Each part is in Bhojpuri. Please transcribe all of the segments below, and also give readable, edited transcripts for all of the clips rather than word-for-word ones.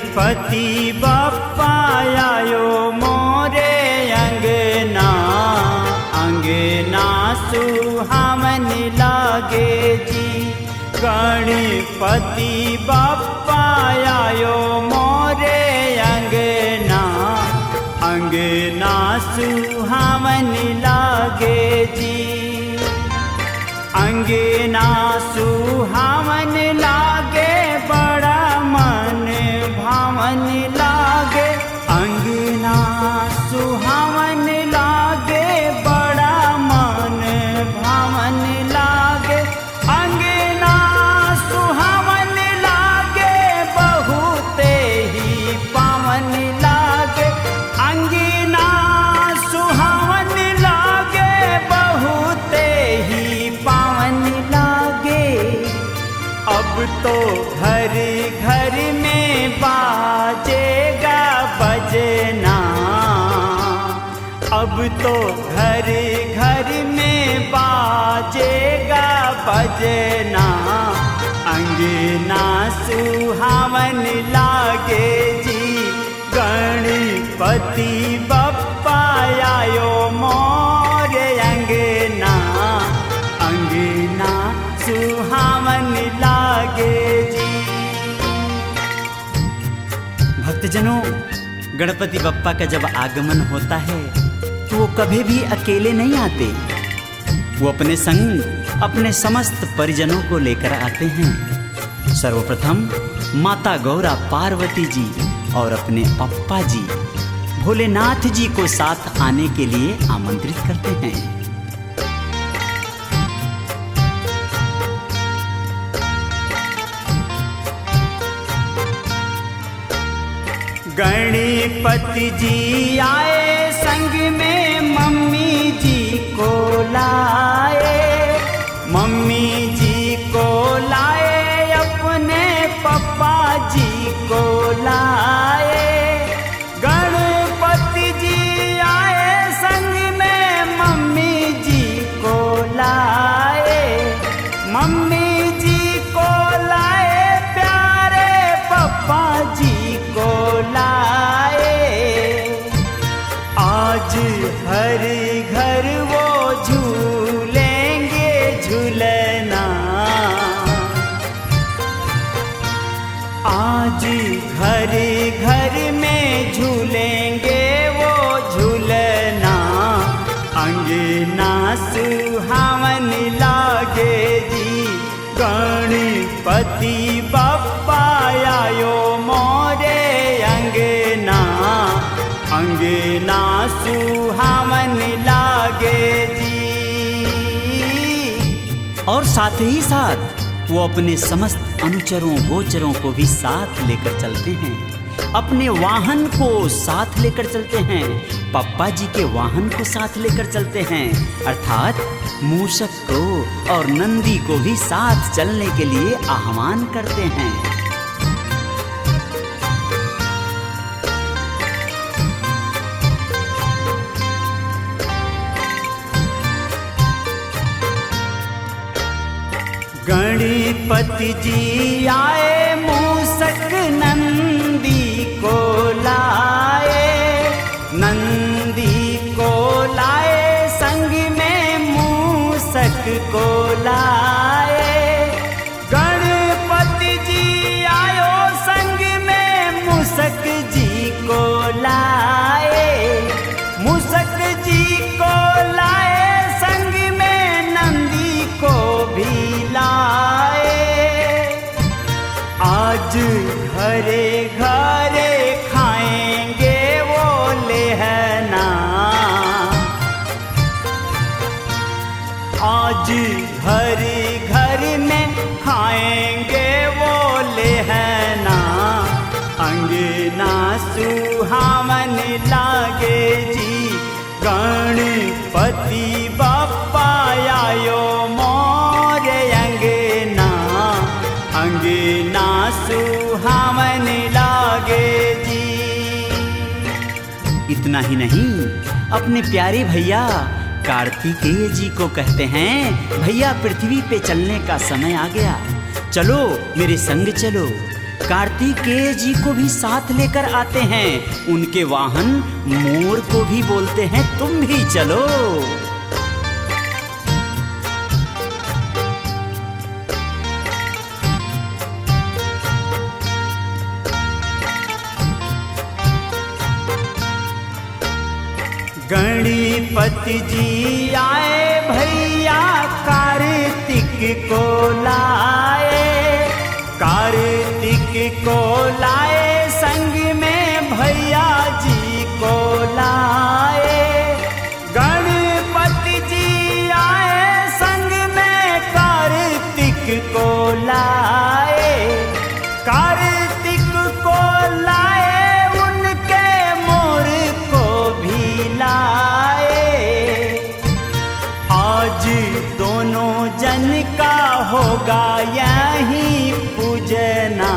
गणपति बप्पा आयो मोरे अंगना, अंगना सुहावन लागे जी। गणपति बप्पा आयो मोरे अंगना, अंगना सुहावन लागे जी। अंगना सुहावन लागे, बड़ा मन भावन लागे। अंगना सुहावन लागे, बड़ा मन भावन लागे। अंगना सुहावन लागे, बहुते ही पावन लागे। अंगना सुहावन लागे, बहुते ही पावन लागे। अब तो घर घर में बाजेगा बजना, अब तो घर घर में बाजेगा बजना। अंगना सुहावन लागे जी। गणपति बप्पा आयो मोरे अंगना, अंगना सुहावन लागे जी। भक्तजनों, गणपति बप्पा का जब आगमन होता है तो वो कभी भी अकेले नहीं आते। वो अपने संग अपने समस्त परिजनों को लेकर आते हैं। सर्वप्रथम माता गौरा पार्वती जी और अपने पप्पा जी भोलेनाथ जी को साथ आने के लिए आमंत्रित करते हैं। गणपति जी आए, संग में मम्मी जी को लाए। मम्मी जी को लाए, अपने पप्पा जी को लाए। गणपति जी आए, संग में मम्मी जी को लाए। मम्मी जी को लाए, प्यारे पप्पा जी को लाए। आज हर घर वो झूलेंगे झूलना, आज घर घर में झूलेंगे वो झूलना। अंगना सुहावन लागे जी। गणपति बप्पा आयो मोरे अंगना, अंगना सुहावन लागे जी। और साथ ही साथ वो अपने समस्त अनुचरों गोचरों को भी साथ लेकर चलते हैं। अपने वाहन को साथ लेकर चलते हैं, पप्पा जी के वाहन को साथ लेकर चलते हैं, अर्थात मूषक को और नंदी को भी साथ चलने के लिए आह्वान करते हैं। गणपति जी आए, मूषक नंदी को लाए। नंदी को लाए, संग में मूषक को लाए। गणपति जी आयो, संग में मूषक जी को लाए। मूषक जी को लाए, संग में नंदी को भी लाए। आज घरे घरे खाएंगे वो लेहना, आज घरे घर में खाएंगे वो लेहना। अंगना सुहावन लागे जी। गणपति बप्पा आयो मोरे अंगना, अंगना सुहावन लागे जी। इतना ही नहीं, अपने प्यारे भैया कार्तिकेय जी को कहते हैं, भैया पृथ्वी पे चलने का समय आ गया, चलो मेरे संग चलो। कार्तिकेय जी को भी साथ लेकर आते हैं। उनके वाहन मोर को भी बोलते हैं तुम भी चलो। गणपति जी आए भैया कार्तिक को लाए, कार्तिक को लाए संग में भैया जी को लाए। गणपति जी आए संग में कार्तिक को लाए, कार्तिक को लाए उनके मोर को भी लाए। आज दोनों जन का होगा यही पूजना,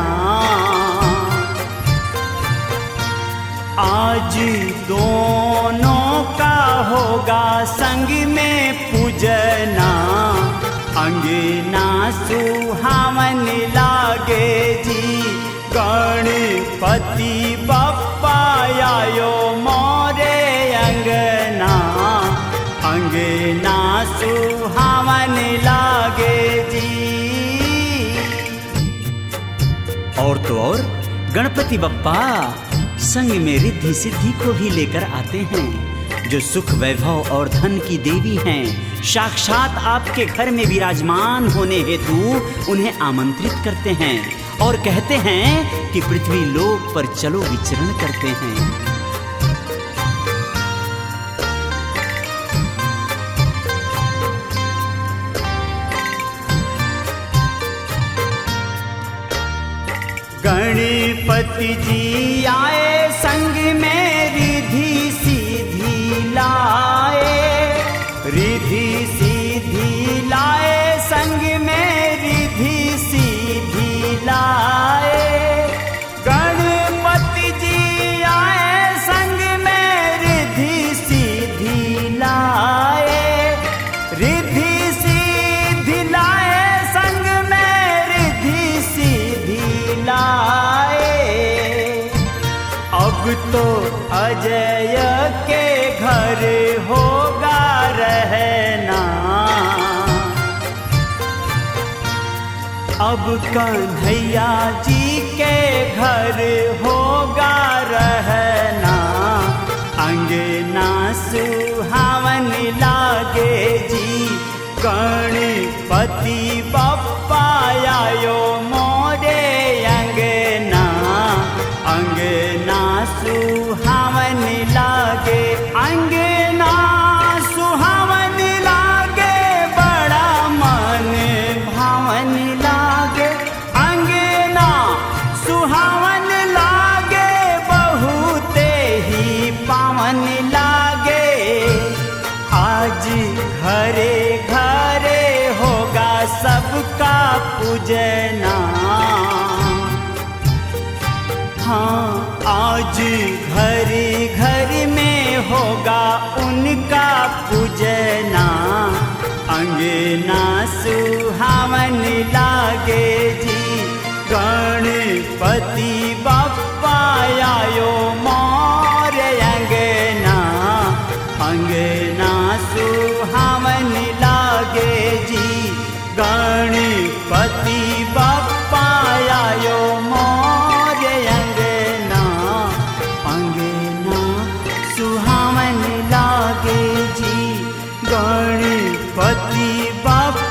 आज दोनों का होगा संग में पूजना। अंगना सुहावन लागे जी, गणपति बप्पा आयो मोरे अंगना। अंगना सुहावन लागे जी। और तो और गणपति बप्पा संग में रिद्धि सिद्धि को भी लेकर आते हैं, जो सुख वैभव और धन की देवी हैं। साक्षात आपके घर में विराजमान होने हेतु उन्हें आमंत्रित करते हैं और कहते हैं कि पृथ्वी लोक पर चलो विचरण करते हैं। गणपति जी आए संग में रिद्धि सीधी लाए, रिद्धि सीधी लाए संग में रिद्धि सीधी लाए। गणपति जी आए संग में रिद्धि सीधी लाए, रिद्धि सीधी लाए संग में रिद्धि सीधी लाए। अब तो अजय के घर होगा रहना, अब कन्हैया जी के घर होगा रहना। अंगना सुहावन लागे जी, गणपति बप्पा आयो मोरे अंगना। अंगना सुहावन लागे, अंगना सुहावन लागे, बड़ा मन भावन लागे। अंगना सुहावन लागे, बहुते ही पावन लागे। आज घरे घरे होगा सबका पूजना। हाँ, आज घर घर में होगा उनका पूजना। अंगना सुहावन लागे जी, गणपति बप्पा आयो मोरे अंगना। अंगना सुहावन लागे जी, गणपति बप्पा आयो मोरे अंगना। अंगना सुहावन लागे जी, गणपति बप्पा